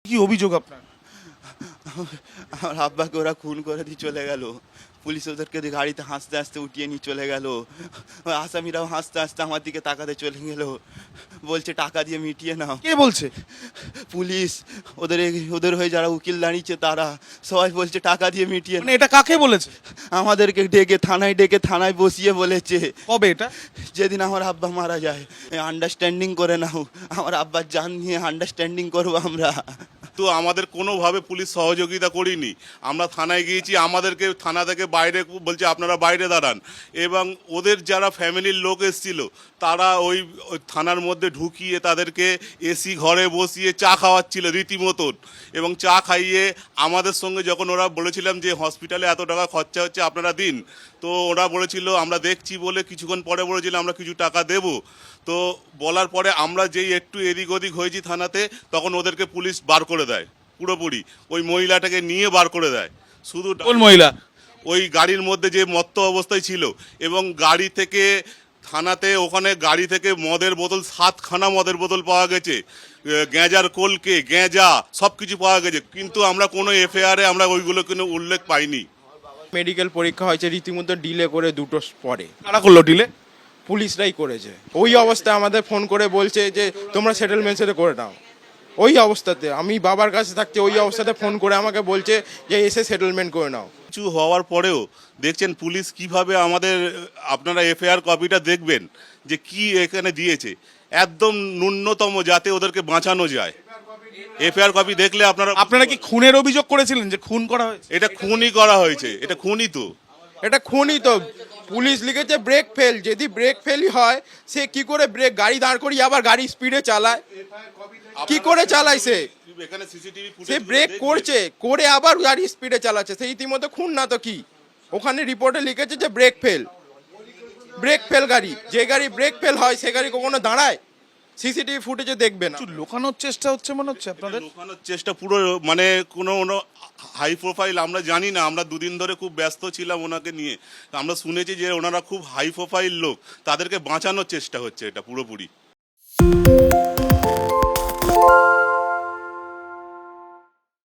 কি অভিযোগ আপনার? আমার আব্বাকে ওরা খুন করে দিয়ে চলে গেল। পুলিশ ওদেরকে দিয়ে গাড়িতে হাসতে হাসতে উঠিয়ে নিয়ে চলে গেল। ওই আসামিরাও হাসতে হাসতে আমার দিকে তাকাতে চলে গেল, বলছে টাকা দিয়ে মিটিয়ে নাও। কে বলছে? পুলিশ, ওদের ওদের হয়ে যারা উকিল দাঁড়িয়েছে তারা সবাই বলছে টাকা দিয়ে মিটিয়ে মানে এটা কাকে বলেছে? আমাদেরকে ডেকে থানায় বসিয়ে বলেছে। কবে এটা? যেদিন আমার আব্বা মারা যায়। আন্ডারস্ট্যান্ডিং করে নাও, আমার আব্বার জান নিয়ে আন্ডারস্ট্যান্ডিং করবো আমরা। তো আমাদের কোনোভাবে পুলিশ সহযোগিতা করিনি। আমরা থানায় গিয়েছি, আমাদেরকে থানা থেকে বাইরে বলছে আপনারা বাইরে দাঁড়ান, এবং ওদের যারা ফ্যামিলির লোক এসেছিল তারা ওই থানার মধ্যে ঢুকিয়ে তাদেরকে এসি ঘরে বসিয়ে চা খাওয়াচ্ছিল রীতিমতন, এবং চা খাইয়ে আমাদের সঙ্গে যখন ওরা বলেছিলাম যে হসপিটালে এত টাকা খরচা হচ্ছে আপনারা দিন, তো ওরা বলেছিল আমরা দেখছি বলে কিছুক্ষণ পরে বলেছিল আমরা কিছু টাকা দেব। তো বলার পরে আমরা যেই একটু এদিক ওদিক হয়েছি থানাতে, তখন ওদেরকে পুলিশ বার করে দেয় পুরোপুরি, ওই মহিলাটাকে নিয়ে বার করে দেয়। শুধু কোন মহিলা? ওই গাড়ির মধ্যে যে মত্ত অবস্থায় ছিল, এবং গাড়ি থেকে থানাতে ওখানে গাড়ি থেকে মদের বোতল 7খানা মদের বোতল পাওয়া গেছে, গেঁজার কলকে গেঁজা সব কিছু পাওয়া গেছে, কিন্তু আমরা কোনো এফআইআরে আমরা ওইগুলো কোনো উল্লেখ পাইনি। মেডিকেল পরীক্ষা হয়েছে রীতিমতো ডিলে করে 2টো পরে। কারা করলো ডিলে? পুলিশরাই করেছে। ওই অবস্থায় আমাদের ফোন করে বলছে যে তোমরা সেটেলমেন্ট সাথে করে নাও। ওই অবস্থাতে আমি বাবার কাছে থাকতে ওই অবস্থাতে ফোন করে আমাকে বলছে যে এসে সেটেলমেন্ট করে নাও। কিছু হওয়ার পরেও দেখছেন পুলিশ কিভাবে আমাদের, আপনারা এফআইআর কপিটা দেখবেন যে কি এখানে দিয়েছে, একদম ন্যূনতম যাতে ওদেরকে বাঁচানো যায়। এফআইআর কপি দেখলে আপনারা কি খুনের অভিযোগ করেছিলেন যে খুন করা হয়েছে? এটা খুনই করা হয়েছে, এটা খুনই তো। এটা খুনই তো। পুলিশ লিখেছে ব্রেক ফেল, যদি ব্রেক ফেলই হয় সে কি করে ব্রেক গাড়ি দাঁড় করিয়ে আবার গাড়ি স্পিডে চালায়? কি করে চালায় সে? এখানে সিসিটিভি সে ব্রেক করছে, করে আবার গাড়ি স্পিডে চালাচ্ছে, সে ইতিমধ্যে খুন না তো কি? ওখানে রিপোর্টে লিখেছে যে ব্রেক ফেল। ব্রেক ফেল গাড়ি, যে গাড়ি ব্রেক ফেল হয় সে গাড়ি কখনো দাঁড়ায়? সিসিটিভি ফুটেজে দেখবে না। কিছু লুকানোর চেষ্টা হচ্ছে মনে হচ্ছে আপনাদের। লুকানোর চেষ্টা পুরো, মানে কোনো হাই প্রোফাইল আমরা জানি না, আমরা দুদিন ধরে খুব ব্যস্ত ছিলাম ওনাকে নিয়ে। আমরা শুনেছি যে ওনারা খুব হাই প্রোফাইল লোক, তাদেরকে বাঁচানোর চেষ্টা হচ্ছে এটা পুরোপুরি।